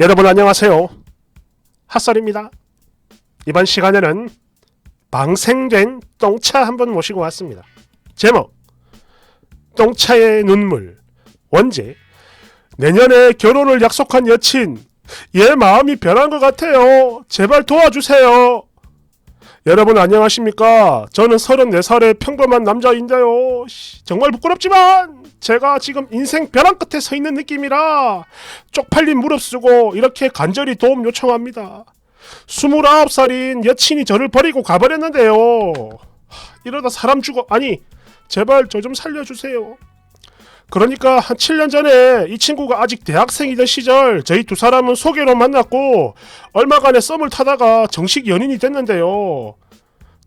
여러분 안녕하세요. 핫설입니다. 이번 시간에는 방생된 똥차 한번 모시고 왔습니다. 제목 똥차의 눈물. 원제 내년에 결혼을 약속한 여친, 얘 마음이 변한 것 같아요. 제발 도와주세요. 여러분 안녕하십니까? 저는 34살의 평범한 남자인데요. 정말 부끄럽지만 제가 지금 인생 벼랑 끝에 서 있는 느낌이라 쪽팔린 무릅쓰고 이렇게 간절히 도움 요청합니다. 29살인 여친이 저를 버리고 가버렸는데요. 이러다 사람 죽어. 아니 제발 저 좀 살려주세요. 그러니까 한 7년 전에 이 친구가 아직 대학생이던 시절 저희 두 사람은 소개로 만났고 얼마간의 썸을 타다가 정식 연인이 됐는데요.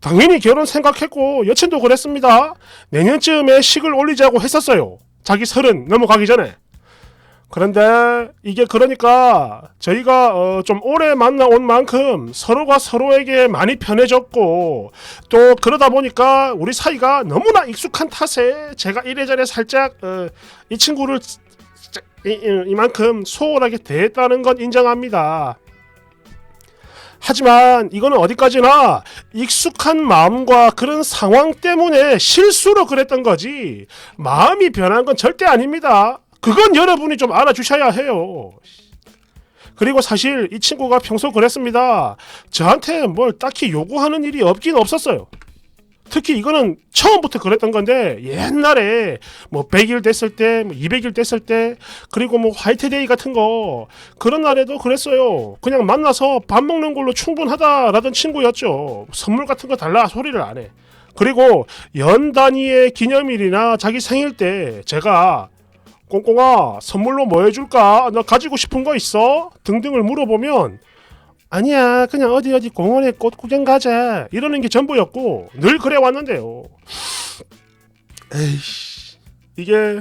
당연히 결혼 생각했고 여친도 그랬습니다. 내년쯤에 식을 올리자고 했었어요. 자기 30 넘어가기 전에. 그런데 이게 그러니까 저희가 좀 오래 만나온 만큼 서로가 서로에게 많이 편해졌고 또 그러다 보니까 우리 사이가 너무나 익숙한 탓에 제가 이래저래 살짝 이 친구를 이만큼 소홀하게 대했다는 건 인정합니다. 하지만 이거는 어디까지나 익숙한 마음과 그런 상황 때문에 실수로 그랬던 거지 마음이 변한 건 절대 아닙니다. 그건 여러분이 좀 알아주셔야 해요. 그리고 사실 이 친구가 평소 그랬습니다. 저한테 뭘 딱히 요구하는 일이 없긴 없었어요. 특히 이거는 처음부터 그랬던 건데 옛날에 뭐 100일 됐을 때, 뭐 200일 됐을 때, 그리고 뭐 화이트데이 같은 거 그런 날에도 그랬어요. 그냥 만나서 밥 먹는 걸로 충분하다라던 친구였죠. 선물 같은 거 달라 소리를 안 해. 그리고 연 단위의 기념일이나 자기 생일 때 제가 꽁꽁아 선물로 뭐 해줄까? 너 가지고 싶은 거 있어? 등등을 물어보면 아니야 그냥 어디 공원에 꽃 구경 가자 이러는 게 전부였고 늘 그래 왔는데요. 에이씨 이게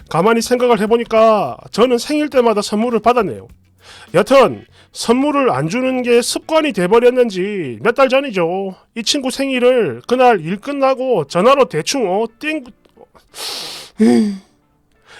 가만히 생각을 해보니까 저는 생일 때마다 선물을 받았네요. 여튼 선물을 안 주는 게 습관이 돼버렸는지 몇 달 전이죠. 이 친구 생일을 그날 일 끝나고 전화로 대충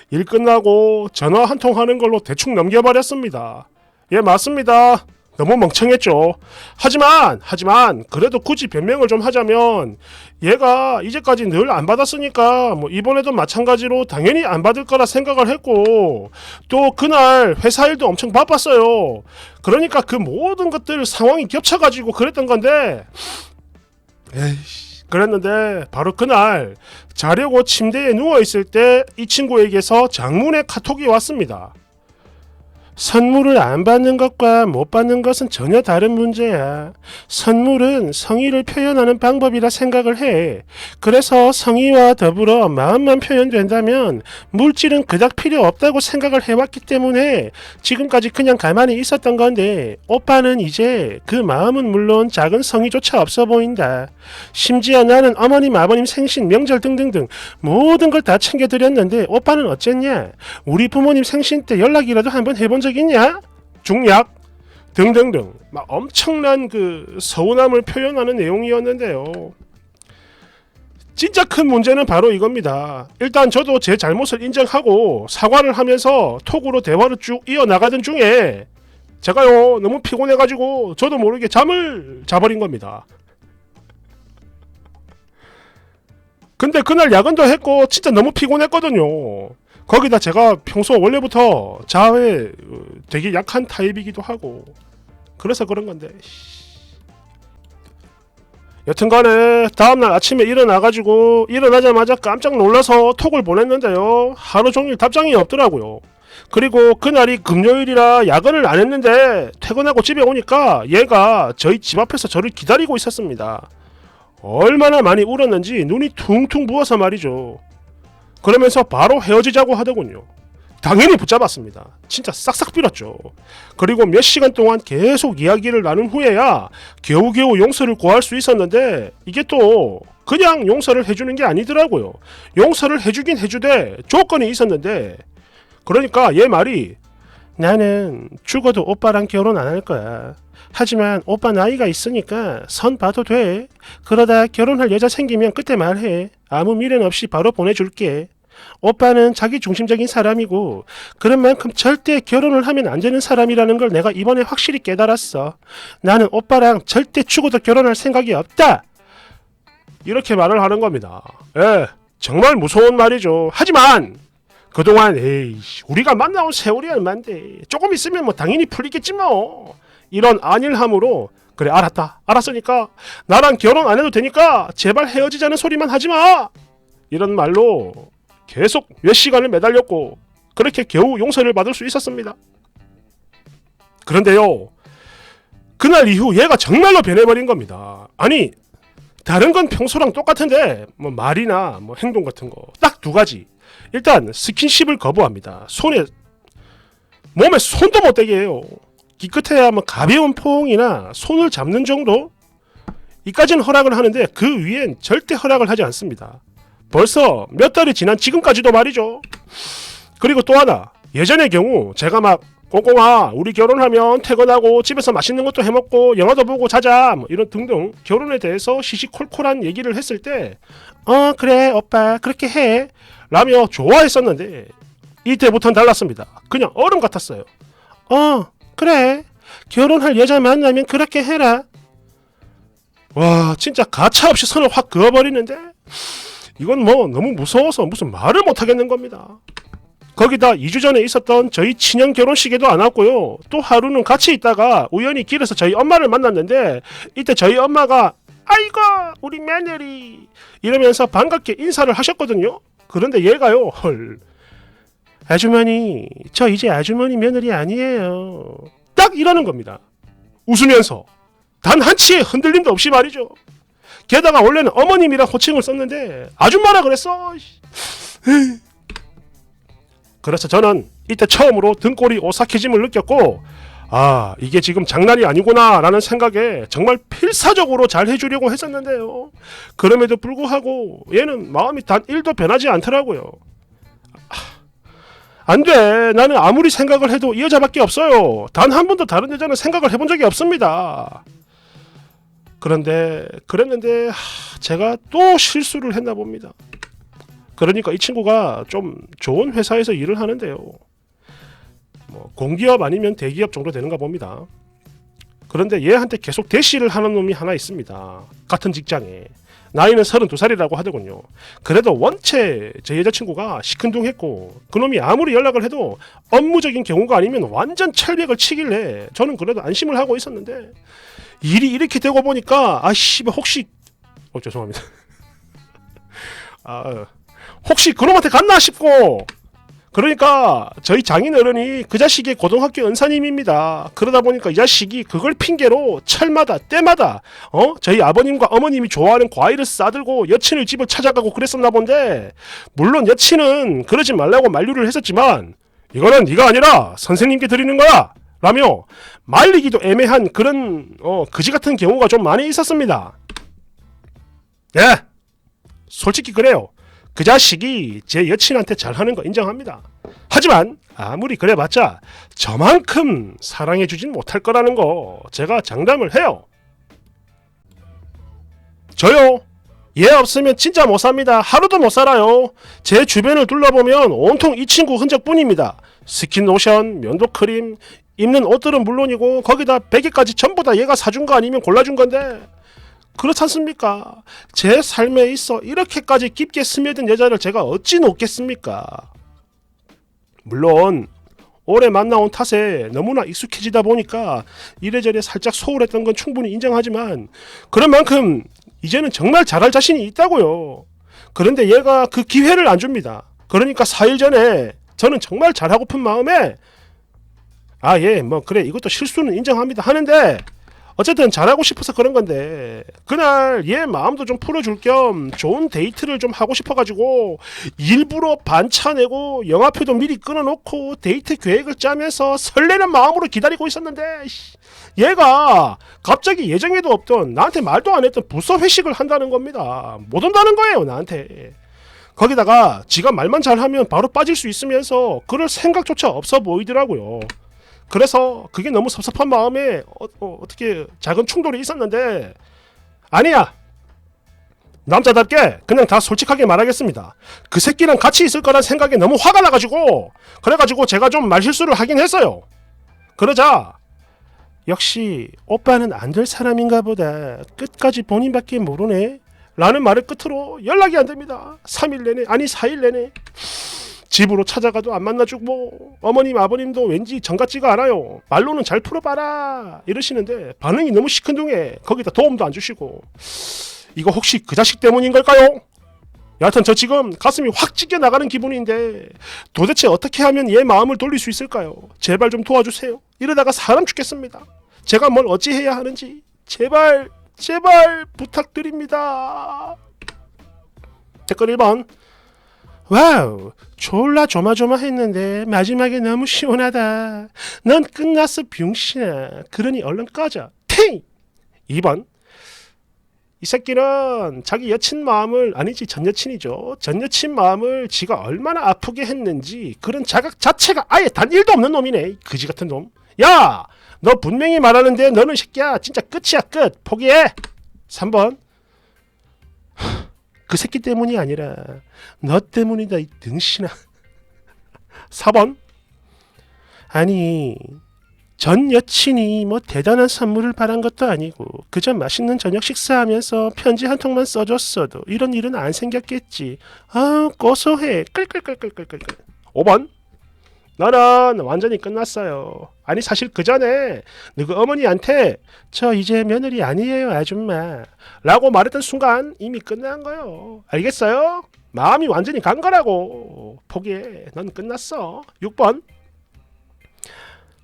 일 끝나고 전화 한 통 하는 걸로 대충 넘겨버렸습니다. 예 맞습니다. 너무 멍청했죠. 하지만 그래도 굳이 변명을 좀 하자면 얘가 이제까지 늘 안 받았으니까 뭐 이번에도 마찬가지로 당연히 안 받을 거라 생각을 했고 또 그날 회사 일도 엄청 바빴어요. 그러니까 그 모든 것들 상황이 겹쳐가지고 그랬던 건데 그랬는데 바로 그날 자려고 침대에 누워있을 때 이 친구에게서 장문의 카톡이 왔습니다. 선물을 안 받는 것과 못 받는 것은 전혀 다른 문제야. 선물은 성의를 표현하는 방법이라 생각을 해. 그래서 성의와 더불어 마음만 표현된다면 물질은 그닥 필요 없다고 생각을 해왔기 때문에 지금까지 그냥 가만히 있었던 건데 오빠는 이제 그 마음은 물론 작은 성의조차 없어 보인다. 심지어 나는 어머님 아버님 생신 명절 등등등 모든 걸 다 챙겨드렸는데 오빠는 어쨌냐? 우리 부모님 생신 때 연락이라도 한번 해본 적 있냐? 중약 등등등 막 엄청난 그 서운함을 표현하는 내용이었는데요. 진짜 큰 문제는 바로 이겁니다. 일단 저도 제 잘못을 인정하고 사과를 하면서 톡으로 대화를 쭉 이어나가던 중에 제가요 너무 피곤해가지고 저도 모르게 잠을 자버린 겁니다. 근데 그날 야근도 했고 진짜 너무 피곤했거든요. 거기다 제가 평소 원래부터 자아에 되게 약한 타입이기도 하고 그래서 그런 건데 여튼간에 다음날 아침에 일어나자마자 깜짝 놀라서 톡을 보냈는데요. 하루 종일 답장이 없더라고요. 그리고 그날이 금요일이라 야근을 안 했는데 퇴근하고 집에 오니까 얘가 저희 집 앞에서 저를 기다리고 있었습니다. 얼마나 많이 울었는지 눈이 퉁퉁 부어서 말이죠. 그러면서 바로 헤어지자고 하더군요. 당연히 붙잡았습니다. 진짜 싹싹 빌었죠. 그리고 몇 시간 동안 계속 이야기를 나눈 후에야 겨우겨우 용서를 구할 수 있었는데 이게 또 그냥 용서를 해주는 게 아니더라고요. 용서를 해주긴 해주되 조건이 있었는데 그러니까 얘 말이 나는 죽어도 오빠랑 결혼 안 할 거야. 하지만 오빠 나이가 있으니까 선 봐도 돼. 그러다 결혼할 여자 생기면 그때 말해. 아무 미련 없이 바로 보내줄게. 오빠는 자기 중심적인 사람이고 그런 만큼 절대 결혼을 하면 안 되는 사람이라는 걸 내가 이번에 확실히 깨달았어. 나는 오빠랑 절대 죽어도 결혼할 생각이 없다. 이렇게 말을 하는 겁니다. 예, 정말 무서운 말이죠. 하지만 그동안 우리가 만나온 세월이 얼만데 조금 있으면 뭐 당연히 풀리겠지 뭐. 이런 안일함으로 그래 알았다. 알았으니까 나랑 결혼 안 해도 되니까 제발 헤어지자는 소리만 하지 마. 이런 말로 계속 몇 시간을 매달렸고 그렇게 겨우 용서를 받을 수 있었습니다. 그런데요. 그날 이후 얘가 정말로 변해버린 겁니다. 아니 다른 건 평소랑 똑같은데 뭐 말이나 뭐 행동 같은 거 딱 두 가지. 일단 스킨십을 거부합니다. 몸에 손도 못 대게 해요. 기껏해야 뭐 가벼운 포옹이나 손을 잡는 정도? 이까지는 허락을 하는데 그 위엔 절대 허락을 하지 않습니다. 벌써 몇 달이 지난 지금까지도 말이죠. 그리고 또 하나, 예전의 경우 제가 막 꽁꽁아 우리 결혼하면 퇴근하고 집에서 맛있는 것도 해먹고 영화도 보고 자자 뭐 이런 등등 결혼에 대해서 시시콜콜한 얘기를 했을 때 그래 오빠 그렇게 해 라며 좋아했었는데 이때부터는 달랐습니다. 그냥 얼음 같았어요. 그래 결혼할 여자 만나면 그렇게 해라. 와 진짜 가차없이 선을 확 그어버리는데 이건 뭐 너무 무서워서 무슨 말을 못하겠는 겁니다. 거기다 2주 전에 있었던 저희 친형 결혼식에도 안 왔고요. 또 하루는 같이 있다가 우연히 길에서 저희 엄마를 만났는데 이때 저희 엄마가 아이고 우리 며느리 이러면서 반갑게 인사를 하셨거든요. 그런데 얘가요 헐 아주머니 저 이제 아주머니 며느리 아니에요. 딱 이러는 겁니다. 웃으면서 단 한치의 흔들림도 없이 말이죠. 게다가 원래는 어머님이랑 호칭을 썼는데 아줌마라 그랬어. 그래서 저는 이때 처음으로 등골이 오싹해짐을 느꼈고 이게 지금 장난이 아니구나 라는 생각에 정말 필사적으로 잘 해주려고 했었는데요. 그럼에도 불구하고 얘는 마음이 단 1도 변하지 않더라고요. 안돼 나는 아무리 생각을 해도 이 여자밖에 없어요. 단 한 번도 다른 여자는 생각을 해본 적이 없습니다. 그랬는데 제가 또 실수를 했나 봅니다. 그러니까 이 친구가 좀 좋은 회사에서 일을 하는데요. 뭐 공기업 아니면 대기업 정도 되는가 봅니다. 그런데 얘한테 계속 대시를 하는 놈이 하나 있습니다. 같은 직장에. 나이는 32살이라고 하더군요. 그래도 원체 제 여자친구가 시큰둥했고 그놈이 아무리 연락을 해도 업무적인 경우가 아니면 완전 철벽을 치길래 저는 그래도 안심을 하고 있었는데 일이 이렇게 되고 보니까 혹시 죄송합니다. 혹시 그놈한테 갔나 싶고 그러니까 저희 장인어른이 그 자식의 고등학교 은사님입니다. 그러다 보니까 이 자식이 그걸 핑계로 철마다 때마다 저희 아버님과 어머님이 좋아하는 과일을 싸들고 여친의 집을 찾아가고 그랬었나 본데 물론 여친은 그러지 말라고 만류를 했었지만 이거는 네가 아니라 선생님께 드리는 거야 라며 말리기도 애매한 그런 그지 같은 경우가 좀 많이 있었습니다. 예, 솔직히 그래요. 그 자식이 제 여친한테 잘하는 거 인정합니다. 하지만 아무리 그래봤자 저만큼 사랑해주진 못할 거라는 거 제가 장담을 해요. 저요? 얘 없으면 진짜 못 삽니다. 하루도 못 살아요. 제 주변을 둘러보면 온통 이 친구 흔적뿐입니다. 스킨로션, 면도크림, 입는 옷들은 물론이고 거기다 베개까지 전부 다 얘가 사준 거 아니면 골라준 건데 그렇지 않습니까? 제 삶에 있어 이렇게까지 깊게 스며든 여자를 제가 어찌 놓겠습니까? 물론 오래 만나온 탓에 너무나 익숙해지다 보니까 이래저래 살짝 소홀했던 건 충분히 인정하지만 그런 만큼 이제는 정말 잘할 자신이 있다고요. 그런데 얘가 그 기회를 안 줍니다. 그러니까 4일 전에 저는 정말 잘하고픈 마음에 뭐 그래 이것도 실수는 인정합니다 하는데 어쨌든 잘하고 싶어서 그런 건데 그날 얘 마음도 좀 풀어줄 겸 좋은 데이트를 좀 하고 싶어가지고 일부러 반차 내고 영화표도 미리 끊어놓고 데이트 계획을 짜면서 설레는 마음으로 기다리고 있었는데 얘가 갑자기 예정에도 없던 나한테 말도 안 했던 부서 회식을 한다는 겁니다. 못 온다는 거예요 나한테. 거기다가 지가 말만 잘하면 바로 빠질 수 있으면서 그럴 생각조차 없어 보이더라고요. 그래서 그게 너무 섭섭한 마음에 어떻게 작은 충돌이 있었는데 아니야 남자답게 그냥 다 솔직하게 말하겠습니다. 그 새끼랑 같이 있을 거란 생각에 너무 화가 나가지고 그래가지고 제가 좀 말실수를 하긴 했어요. 그러자 역시 오빠는 안 될 사람인가 보다. 끝까지 본인밖에 모르네. 라는 말을 끝으로 연락이 안 됩니다. 3일 내내 아니 4일 내내 집으로 찾아가도 안 만나주고 어머님 아버님도 왠지 정 같지가 않아요. 말로는 잘 풀어봐라 이러시는데 반응이 너무 시큰둥해. 거기다 도움도 안 주시고 이거 혹시 그 자식 때문인 걸까요? 여하튼 저 지금 가슴이 확 찢겨 나가는 기분인데 도대체 어떻게 하면 얘 마음을 돌릴 수 있을까요? 제발 좀 도와주세요. 이러다가 사람 죽겠습니다. 제가 뭘 어찌해야 하는지 제발 부탁드립니다. 댓글 1번. 와우, 졸라 조마조마했는데 마지막에 너무 시원하다. 넌 끝났어 병신아. 그러니 얼른 꺼져. 팅! 2번. 이 새끼는 자기 여친 마음을 아니지 전 여친이죠. 전 여친 마음을 지가 얼마나 아프게 했는지 그런 자각 자체가 아예 단 1도 없는 놈이네. 그지 같은 놈. 야! 너 분명히 말하는데 너는 새끼야 진짜 끝이야 끝. 포기해. 3번. 그 새끼 때문이 아니라 너 때문이다 이 등신아. 4번. 아니 전 여친이 뭐 대단한 선물을 바란 것도 아니고 그저 맛있는 저녁 식사하면서 편지 한 통만 써줬어도 이런 일은 안 생겼겠지. 아 고소해. 끌끌끌끌끌끌. 5번. 너는 완전히 끝났어요. 아니 사실 그 전에 너그 어머니한테 저 이제 며느리 아니에요 아줌마 라고 말했던 순간 이미 끝난 거요. 알겠어요? 마음이 완전히 간 거라고. 포기해. 넌 끝났어. 6번.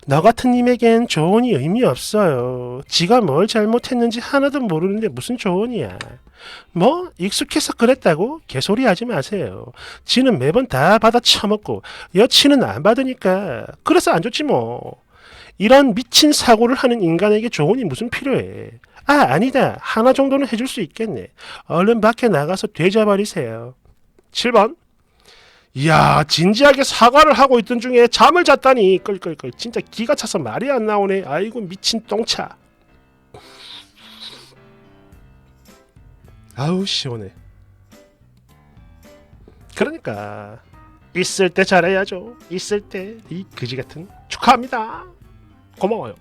너 같은 님에겐 조언이 의미 없어요. 지가 뭘 잘못했는지 하나도 모르는데 무슨 조언이야. 뭐 익숙해서 그랬다고 개소리 하지 마세요. 지는 매번 다 받아 처먹고 여친은 안 받으니까 그래서 안 좋지 뭐. 이런 미친 사고를 하는 인간에게 조언이 무슨 필요해. 아 아니다. 하나 정도는 해줄 수 있겠네. 얼른 밖에 나가서 되져버리세요. 7번. 이야 진지하게 사과를 하고 있던 중에 잠을 잤다니 끌끌끌. 진짜 기가 차서 말이 안 나오네. 아이고 미친 똥차. 아우 시원해. 그러니까 있을 때 잘해야죠. 있을 때 이 그지 같은 축하합니다. 고마워요.